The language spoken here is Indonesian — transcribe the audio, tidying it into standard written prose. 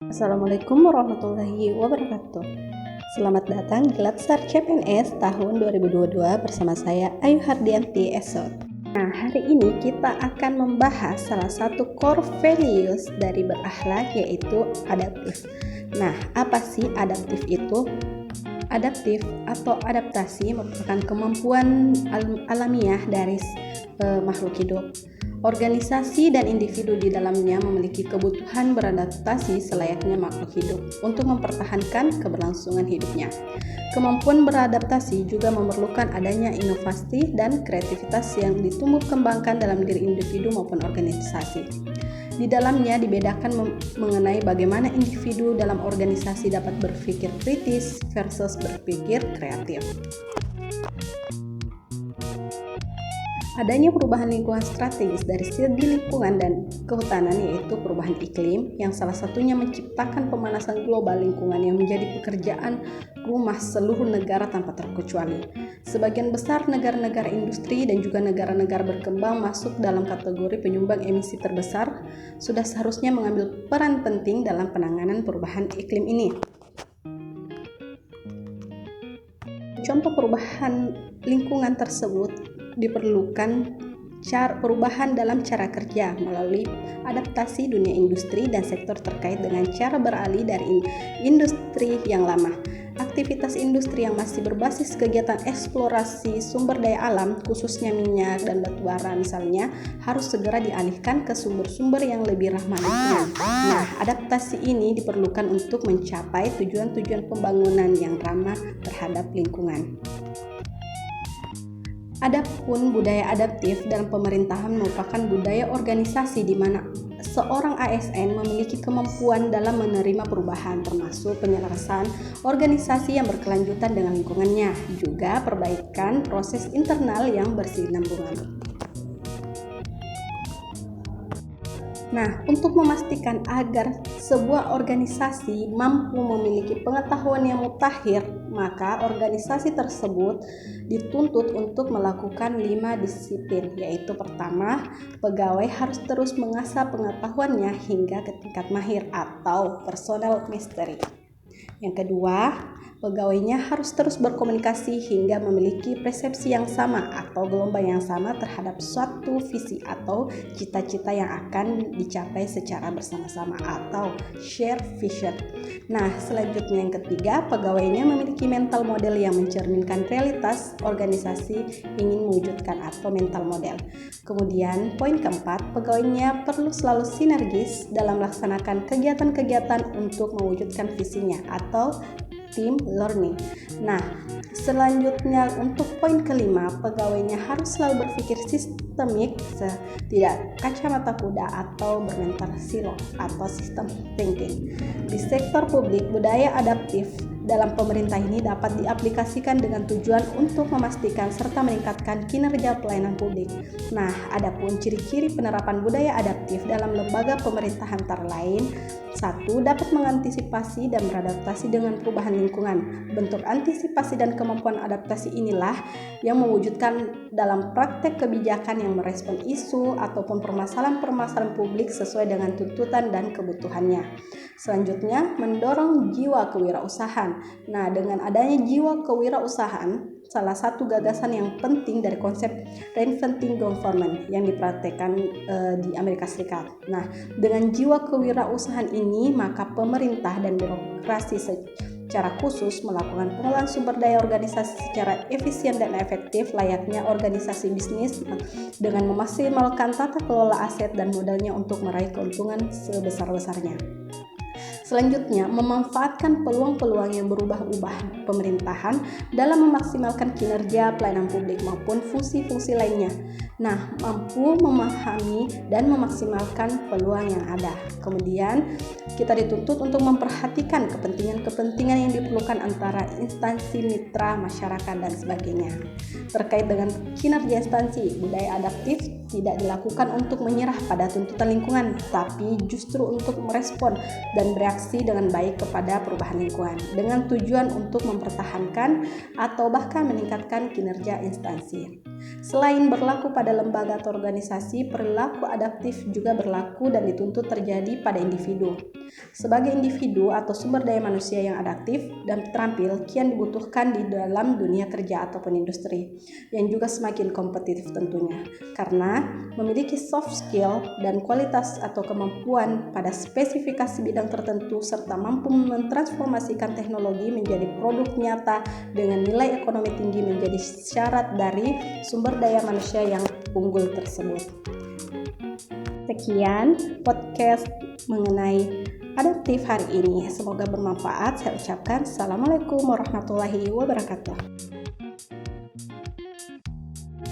Assalamualaikum warahmatullahi wabarakatuh. Selamat datang di Latsar CPNS tahun 2022 bersama saya Ayu Hardianti Esot. Nah, hari ini kita akan membahas salah satu core values dari berakhlak, yaitu adaptif. Nah, apa sih adaptif itu? Adaptif atau adaptasi merupakan kemampuan alamiah dari makhluk hidup. Organisasi dan individu di dalamnya memiliki kebutuhan beradaptasi selayaknya makhluk hidup untuk mempertahankan keberlangsungan hidupnya. Kemampuan beradaptasi juga memerlukan adanya inovasi dan kreativitas yang ditumbuh kembangkan dalam diri individu maupun organisasi. Di dalamnya dibedakan mengenai bagaimana individu dalam organisasi dapat berpikir kritis versus berpikir kreatif. Adanya perubahan lingkungan strategis dari segi lingkungan dan kehutanan, yaitu perubahan iklim, yang salah satunya menciptakan pemanasan global lingkungan yang menjadi pekerjaan rumah seluruh negara tanpa terkecuali. Sebagian besar negara-negara industri dan juga negara-negara berkembang masuk dalam kategori penyumbang emisi terbesar, sudah seharusnya mengambil peran penting dalam penanganan perubahan iklim ini. Contoh perubahan lingkungan tersebut diperlukan perubahan dalam cara kerja melalui adaptasi dunia industri dan sektor terkait dengan cara beralih dari industri yang lama. Aktivitas industri yang masih berbasis kegiatan eksplorasi sumber daya alam, khususnya minyak dan batu bara misalnya, harus segera dialihkan ke sumber-sumber yang lebih ramah lingkungan. Nah, adaptasi ini diperlukan untuk mencapai tujuan-tujuan pembangunan yang ramah terhadap lingkungan. Adapun budaya adaptif dalam pemerintahan merupakan budaya organisasi di mana seorang ASN memiliki kemampuan dalam menerima perubahan, termasuk penyelesaian organisasi yang berkelanjutan dengan lingkungannya, juga perbaikan proses internal yang berkesinambungan. Nah, untuk memastikan agar sebuah organisasi mampu memiliki pengetahuan yang mutakhir, maka organisasi tersebut dituntut untuk melakukan 5 disiplin, yaitu pertama, pegawai harus terus mengasah pengetahuannya hingga ke tingkat mahir atau personal mastery. Yang kedua, pegawainya harus terus berkomunikasi hingga memiliki persepsi yang sama atau gelombang yang sama terhadap suatu visi atau cita-cita yang akan dicapai secara bersama-sama atau share vision. Nah, selanjutnya yang ketiga, pegawainya memiliki mental model yang mencerminkan realitas organisasi ingin mewujudkan atau mental model. Kemudian, poin keempat, pegawainya perlu selalu sinergis dalam melaksanakan kegiatan-kegiatan untuk mewujudkan visinya atau team learning. Nah, selanjutnya untuk poin kelima, pegawainya harus selalu berpikir sistemik, tidak kacamata kuda atau bermental silo atau system thinking. Di sektor publik, budaya adaptif dalam pemerintah ini dapat diaplikasikan dengan tujuan untuk memastikan serta meningkatkan kinerja pelayanan publik. Nah, adapun ciri-ciri penerapan budaya adaptif dalam lembaga pemerintahan antara lain: 1. Dapat mengantisipasi dan beradaptasi dengan perubahan lingkungan. Bentuk antisipasi dan kemampuan adaptasi inilah yang mewujudkan dalam praktek kebijakan yang merespon isu ataupun permasalahan-permasalahan publik sesuai dengan tuntutan dan kebutuhannya. Selanjutnya, mendorong jiwa kewirausahaan. Nah, dengan adanya jiwa kewirausahaan, salah satu gagasan yang penting dari konsep reinventing government yang dipraktekkan di Amerika Serikat. Nah, dengan jiwa kewirausahaan ini, maka pemerintah dan birokrasi secara khusus melakukan pengolahan sumber daya organisasi secara efisien dan efektif layaknya organisasi bisnis dengan memaksimalkan tata kelola aset dan modalnya untuk meraih keuntungan sebesar-besarnya. Selanjutnya, memanfaatkan peluang-peluang yang berubah-ubah pemerintahan dalam memaksimalkan kinerja pelayanan publik maupun fungsi-fungsi lainnya. Nah, mampu memahami dan memaksimalkan peluang yang ada. Kemudian, kita dituntut untuk memperhatikan kepentingan-kepentingan yang diperlukan antara instansi mitra, masyarakat, dan sebagainya. Terkait dengan kinerja instansi, budaya adaptif tidak dilakukan untuk menyerah pada tuntutan lingkungan, tapi justru untuk merespon dan bereaksi dengan baik kepada perubahan lingkungan dengan tujuan untuk mempertahankan atau bahkan meningkatkan kinerja instansi. Selain berlaku pada lembaga atau organisasi, perilaku adaptif juga berlaku dan dituntut terjadi pada individu. Sebagai individu atau sumber daya manusia yang adaptif dan terampil kian dibutuhkan di dalam dunia kerja ataupun industri yang juga semakin kompetitif tentunya, karena memiliki soft skill dan kualitas atau kemampuan pada spesifikasi bidang tertentu serta mampu mentransformasikan teknologi menjadi produk nyata dengan nilai ekonomi tinggi menjadi syarat dari sumber daya manusia yang unggul tersebut. Sekian podcast mengenai adaptif hari ini. Semoga bermanfaat. Saya ucapkan Assalamualaikum warahmatullahi wabarakatuh.